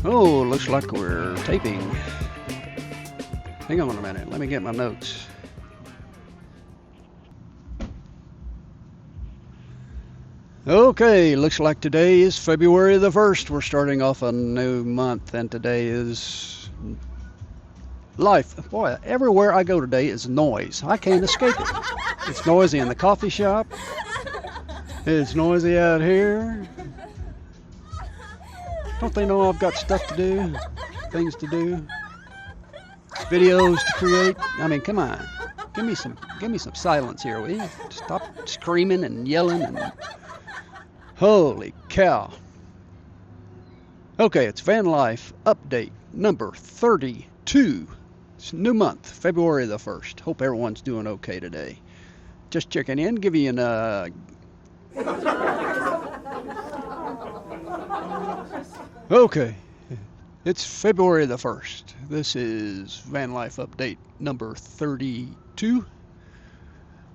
Oh, looks like we're taping. Hang on a minute, let me get my notes. Okay, looks like today is February the 1st. We're starting off a new month, and today is life. Boy, everywhere I go today is noise. I can't escape it. It's noisy in the coffee shop. It's noisy out here. Don't they know I've got stuff to do, things to do, videos to create? I mean, come on, give me some silence here, will you? Stop screaming and yelling and holy cow. Okay, it's Van Life update number 32. It's a new month, February the 1st. Hope everyone's doing okay today. Just checking in, give you an Okay, it's February the 1st. This is Van Life update number 32.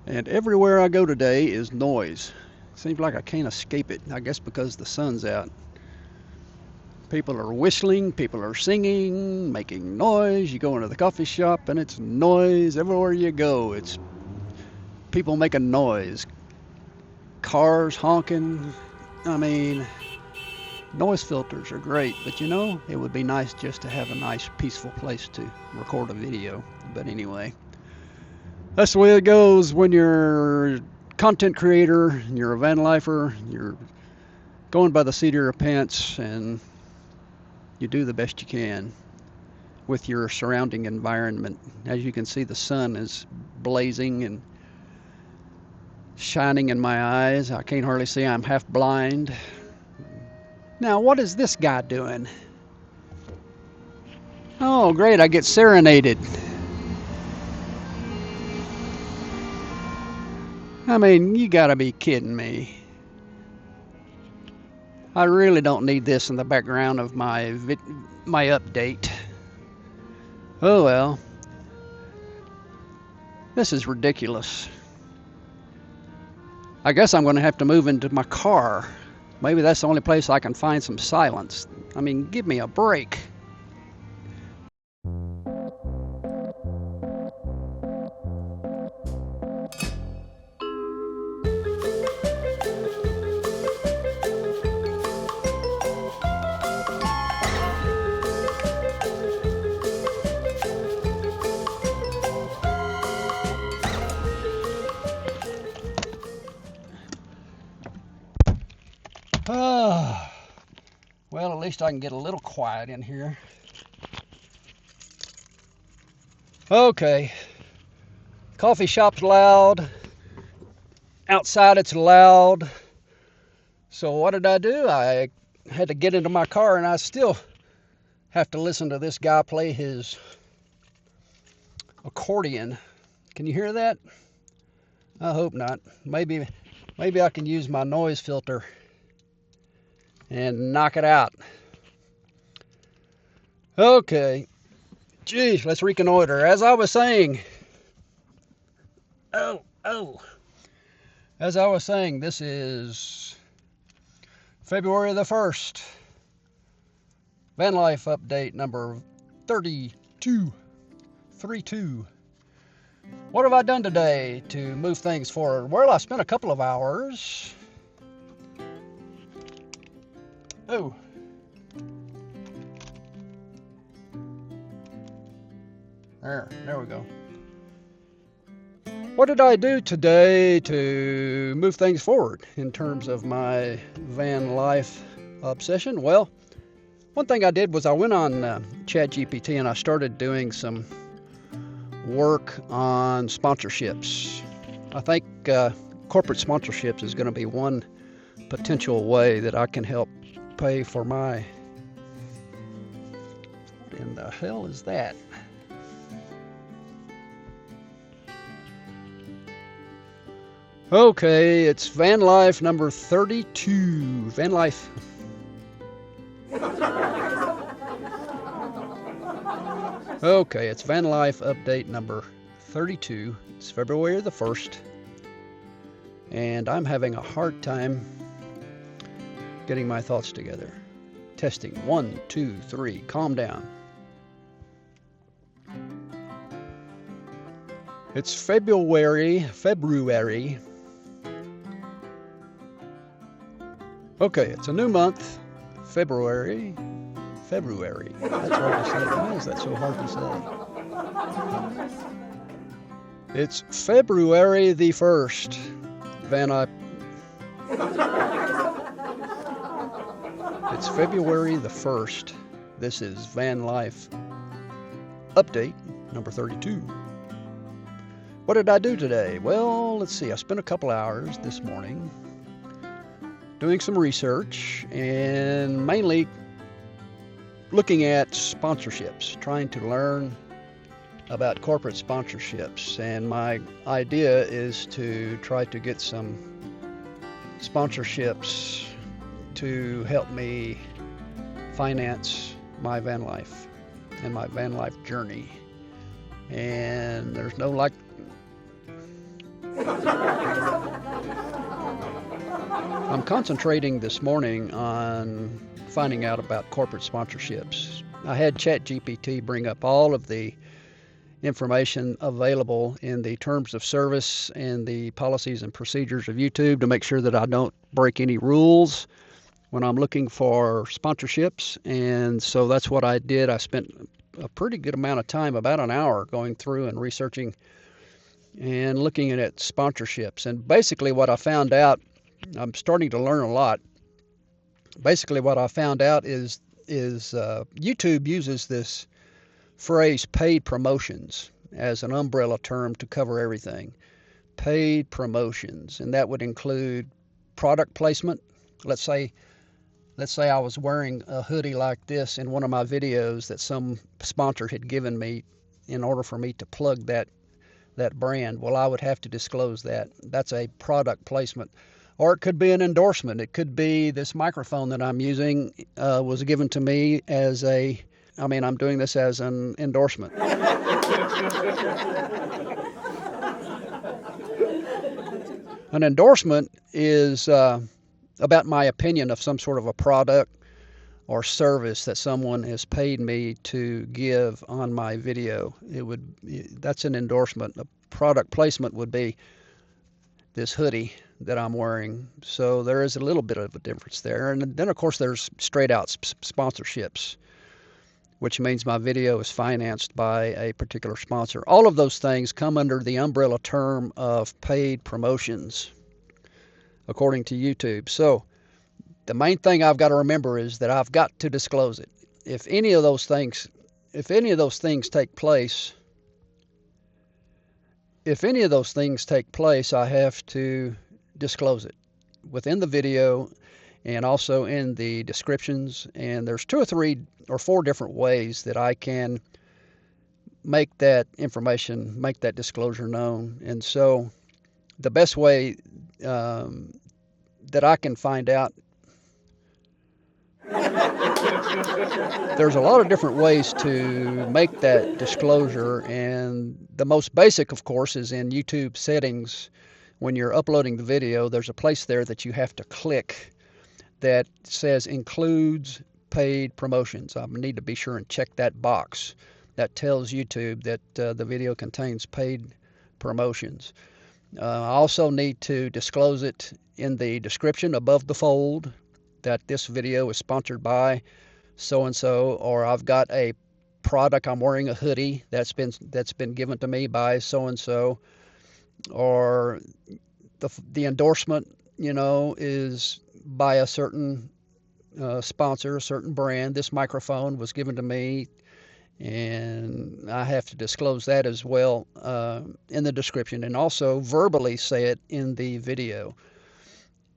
And everywhere I go today is noise. Seems like I can't escape it. I guess because the sun's out. People are whistling, people are singing, making noise. You go into the coffee shop and it's noise. Everywhere you go, it's people making noise. Cars honking. I mean, noise filters are great, but you know, it would be nice just to have a nice peaceful place to record a video. But anyway, that's the way it goes when you're a content creator, you're a van lifer, you're going by the seat of your pants, and you do the best you can with your surrounding environment. As you can see, the sun is blazing and shining in my eyes. I can't hardly see, I'm half blind. Now, what is this guy doing? Oh, great, I get serenaded. I mean, you gotta be kidding me. I really don't need this in the background of my update. Oh well. This is ridiculous. I guess I'm gonna have to move into my car. Maybe that's the only place I can find some silence. I mean, give me a break. Well, at least I can get a little quiet in here. Okay. Coffee shop's loud. Outside it's loud. So what did I do? I had to get into my car, and I still have to listen to this guy play his accordion. Can you hear that? I hope not. Maybe I can use my noise filter and knock it out. Okay. Geez, let's reconnoiter. As I was saying, as I was saying, this is February the 1st. Van Life update number 32. 32. What have I done today to move things forward? Well, I spent a couple of hours. Oh. There we go. What did I do today to move things forward in terms of my van life obsession? Well, one thing I did was I went on ChatGPT and I started doing some work on sponsorships. I think corporate sponsorships is going to be one potential way that I can help pay for my... What in the hell is that? Okay, it's Van Life number 32. Van Life. Okay, it's Van Life update number 32. It's February the 1st. And I'm having a hard time getting my thoughts together. Testing. 1, 2, 3. Calm down. It's February. Okay, it's a new month. February. That's hard to say. Why is that so hard to say? It's February the 1st. It's February the 1st. This is Van Life update number 32. What did I do today? Well, let's see. I spent a couple hours this morning doing some research and mainly looking at sponsorships, trying to learn about corporate sponsorships. And my idea is to try to get some sponsorships to help me finance my van life and my van life journey. And there's no like I'm concentrating this morning on finding out about corporate sponsorships. I had ChatGPT bring up all of the information available in the terms of service and the policies and procedures of YouTube to make sure that I don't break any rules when I'm looking for sponsorships. And so that's what I did. I spent a pretty good amount of time, about an hour, going through and researching and looking at sponsorships. And basically what I found out, I'm starting to learn a lot. Basically what I found out is YouTube uses this phrase paid promotions as an umbrella term to cover everything. Paid promotions, and that would include product placement. Let's say I was wearing a hoodie like this in one of my videos that some sponsor had given me in order for me to plug that brand. Well, I would have to disclose that. That's a product placement. Or it could be an endorsement. It could be this microphone that I'm using was given to me as I'm doing this as an endorsement. An endorsement is about my opinion of some sort of a product or service that someone has paid me to give on my video. That's an endorsement. A product placement would be this hoodie that I'm wearing. So there is a little bit of a difference there. And then of course there's straight out sponsorships, which means my video is financed by a particular sponsor. All of those things come under the umbrella term of paid promotions, according to YouTube. So the main thing I've got to remember is that I've got to disclose it. If any of those things take place, I have to disclose it within the video and also in the descriptions. And there's 2 or 3 or 4 different ways that I can make that information, make that disclosure known. And so the best way that I can find out, there's a lot of different ways to make that disclosure, and the most basic, of course, is in YouTube settings. When you're uploading the video, there's a place there that you have to click that says includes paid promotions. I need to be sure and check that box that tells YouTube that the video contains paid promotions. I also need to disclose it in the description above the fold that this video is sponsored by so-and-so, or I've got a product, I'm wearing a hoodie that's been given to me by so-and-so, or the endorsement, is by a certain sponsor, a certain brand. This microphone was given to me, and I have to disclose that as well in the description, and also verbally say it in the video,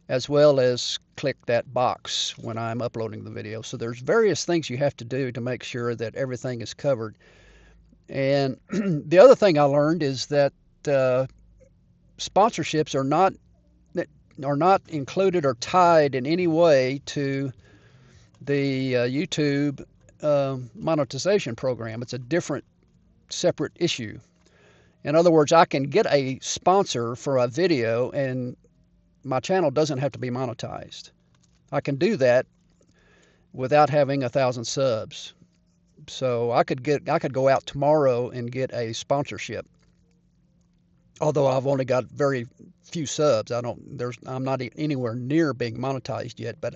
as well as click that box when I'm uploading the video. So there's various things you have to do to make sure that everything is covered. And the other thing I learned is that sponsorships are not included or tied in any way to the YouTube monetization program. It's a different, separate issue. In other words, I can get a sponsor for a video and my channel doesn't have to be monetized. I can do that without having 1,000 subs. So I could go out tomorrow and get a sponsorship. Although I've only got very few subs, I'm not anywhere near being monetized yet, but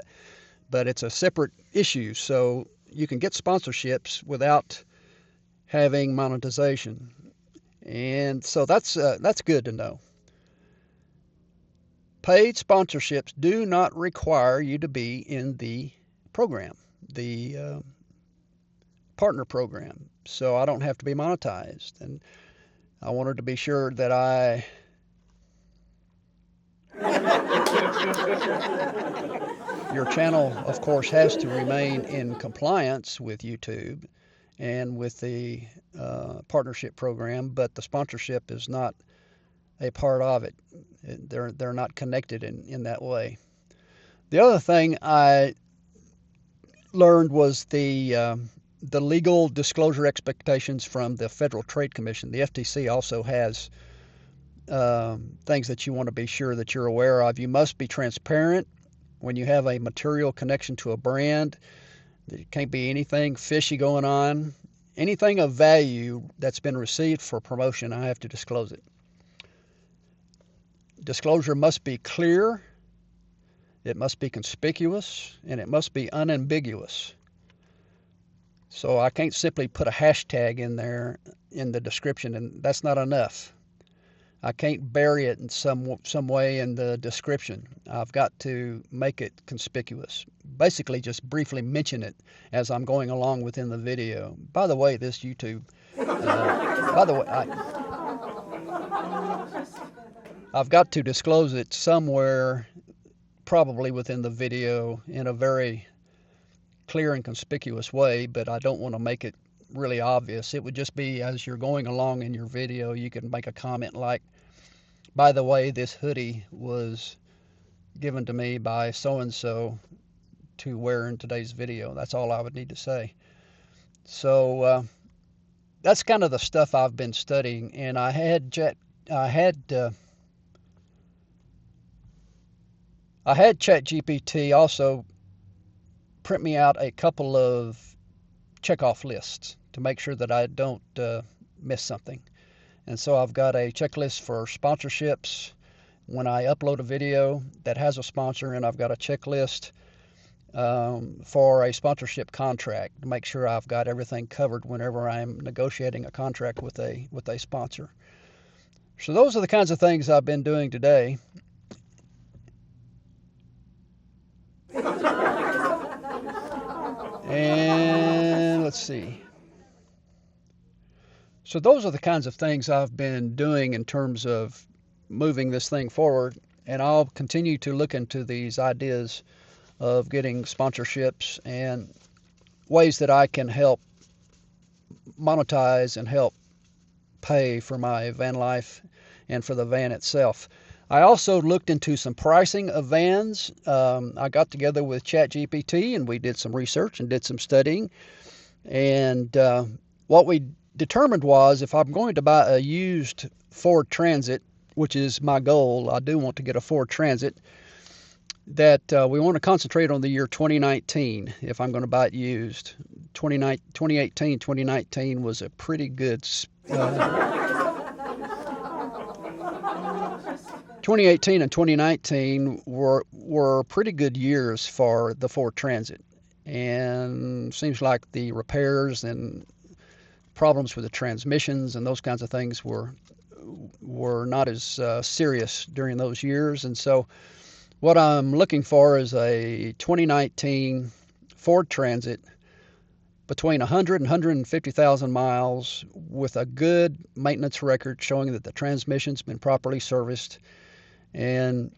it's a separate issue. So you can get sponsorships without having monetization. And so that's good to know. Paid sponsorships do not require you to be in the program, the partner program. So I don't have to be monetized. And I wanted to be sure that your channel, of course, has to remain in compliance with YouTube and with the partnership program, but the sponsorship is not a part of it. They're not connected in that way. The other thing I learned was the legal disclosure expectations from the Federal Trade Commission. The FTC also has things that you want to be sure that you're aware of. You must be transparent when you have a material connection to a brand. There can't be anything fishy going on. Anything of value that's been received for promotion, I have to disclose it. Disclosure must be clear, it must be conspicuous, and it must be unambiguous. So I can't simply put a hashtag in there in the description, and that's not enough. I can't bury it in some way in the description. I've got to make it conspicuous. Basically, just briefly mention it as I'm going along within the video. By the way, this YouTube, I've got to disclose it somewhere, probably within the video, in a very clear and conspicuous way, but I don't want to make it really obvious. It would just be as you're going along in your video, you can make a comment like, by the way, this hoodie was given to me by so-and-so to wear in today's video. That's all I would need to say. So that's kind of the stuff I've been studying, and I had ChatGPT also print me out a couple of checkoff lists to make sure that I don't miss something. And so I've got a checklist for sponsorships when I upload a video that has a sponsor, and I've got a checklist for a sponsorship contract to make sure I've got everything covered whenever I'm negotiating a contract with a sponsor. So those are the kinds of things I've been doing today. And let's see. So those are the kinds of things I've been doing in terms of moving this thing forward, and I'll continue to look into these ideas of getting sponsorships and ways that I can help monetize and help pay for my van life and for the van itself. I also looked into some pricing of vans. I got together with ChatGPT and we did some research and did some studying. And what we determined was if I'm going to buy a used Ford Transit, which is my goal, I do want to get a Ford Transit, that we want to concentrate on the year 2019 if I'm going to buy it used. 2018, 2019 was a pretty good 2018 and 2019 were pretty good years for the Ford Transit, and seems like the repairs and problems with the transmissions and those kinds of things were not as serious during those years. And so what I'm looking for is a 2019 Ford Transit between 100 and 150,000 miles with a good maintenance record showing that the transmission's been properly serviced. And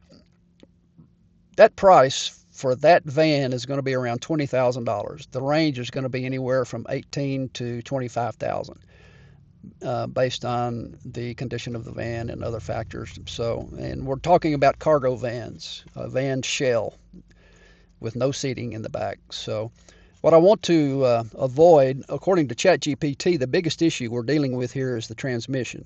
that price for that van is going to be around $20,000. The range is going to be anywhere from $18,000 to $25,000 based on the condition of the van and other factors. So, and we're talking about cargo vans, a van shell with no seating in the back. So what I want to avoid, according to ChatGPT, the biggest issue we're dealing with here is the transmission,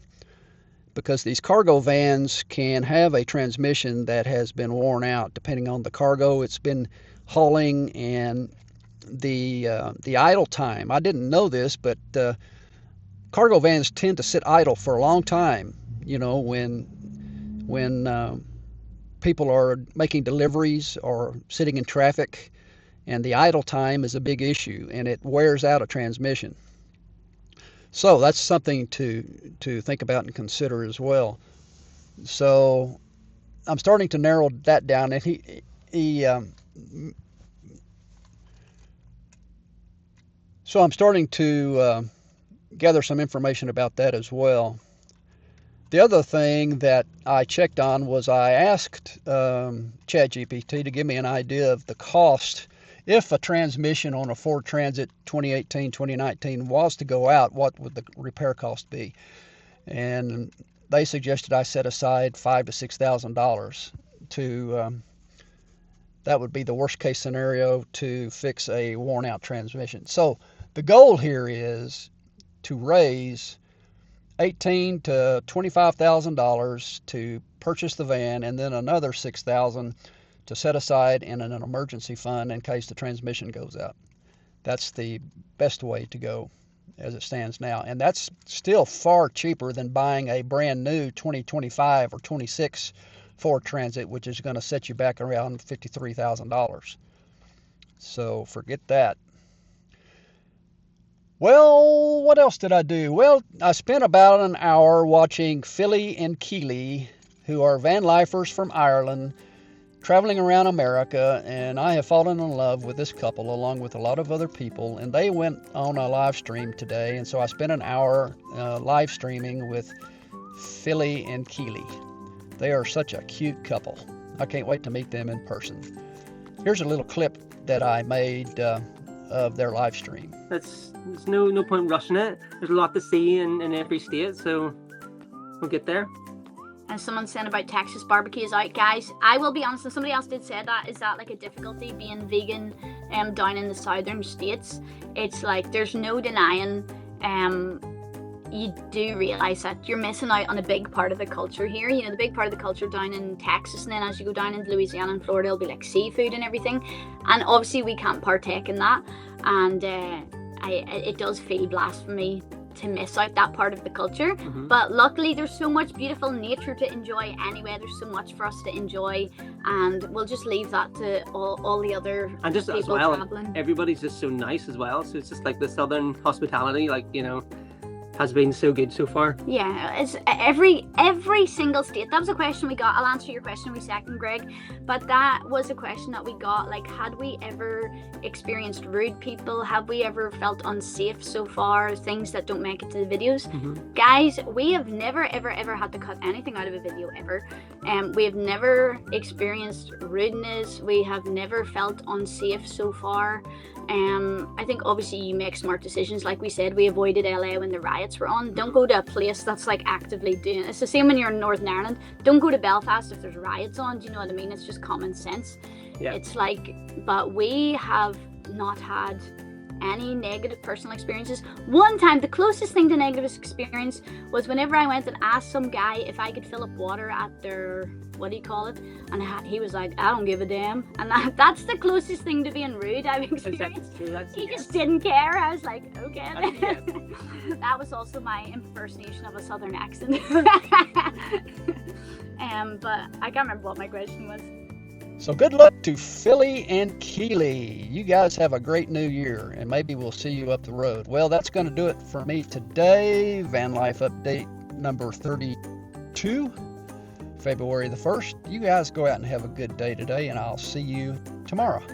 because these cargo vans can have a transmission that has been worn out depending on the cargo it's been hauling and the idle time. I didn't know this, but cargo vans tend to sit idle for a long time. You know, when people are making deliveries or sitting in traffic, and the idle time is a big issue, and it wears out a transmission. So that's something to think about and consider as well. So I'm starting to narrow that down, and he so I'm starting to gather some information about that as well. The other thing that I checked on was I asked ChatGPT to give me an idea of the cost if a transmission on a Ford Transit 2018, 2019 was to go out, what would the repair cost be? And they suggested I set aside $5,000 to $6,000 to, that would be the worst case scenario to fix a worn out transmission. So the goal here is to raise $18,000 to $25,000 to purchase the van, and then another $6,000 to set aside in an emergency fund in case the transmission goes out. That's the best way to go as it stands now, and that's still far cheaper than buying a brand new 2025 or 26 Ford Transit, which is going to set you back around $53,000. So forget that. Well, what else did I do? Well, I spent about an hour watching Philly and Keely, who are vanlifers from Ireland, traveling around America, and I have fallen in love with this couple along with a lot of other people, and they went on a live stream today, and so I spent an hour live streaming with Philly and Keely. They are such a cute couple. I can't wait to meet them in person. Here's a little clip that I made of their live stream. There's no point rushing it. There's a lot to see in every state, so we'll get there. And someone saying about Texas barbecue is out, guys. I will be honest, and somebody else did say that. Is that like a difficulty being vegan down in the southern states? It's like there's no denying. You do realize that you're missing out on a big part of the culture here. You know, the big part of the culture down in Texas, and then as you go down into Louisiana and Florida, it'll be like seafood and everything. And obviously we can't partake in that. And it does feel blasphemy to miss out that part of the culture. Mm-hmm. But luckily there's so much beautiful nature to enjoy anyway. There's so much for us to enjoy, and we'll just leave that to all the other and just people as well, traveling. Everybody's just so nice as well. So it's just like the southern hospitality, like, you know, has been so good so far. Yeah, it's every single state. That was a question we got. I'll answer your question in a second, Greg. But that was a question that we got. Like, had we ever experienced rude people? Have we ever felt unsafe so far? Things that don't make it to the videos. Mm-hmm. Guys, we have never, ever had to cut anything out of a video ever. We have never experienced rudeness. We have never felt unsafe so far. I think obviously you make smart decisions. Like we said, we avoided LA when the riots were on. Don't go to a place that's like actively doing it. It's the same when you're in Northern Ireland. Don't go to Belfast if there's riots on. Do you know what I mean? It's just common sense. Yeah. It's like, but we have not had any negative personal experiences. One time, the closest thing to negative experience was whenever I went and asked some guy if I could fill up water at their, what do you call it? And he was like, I don't give a damn. And that's the closest thing to being rude I've experienced. He just didn't care. I was like, okay. That was also my impersonation of a southern accent. But I can't remember what my question was. So good luck to Philly and Keely. You guys have a great new year, and maybe we'll see you up the road. Well, that's going to do it for me today. Van Life Update number 32, February the 1st. You guys go out and have a good day today, and I'll see you tomorrow.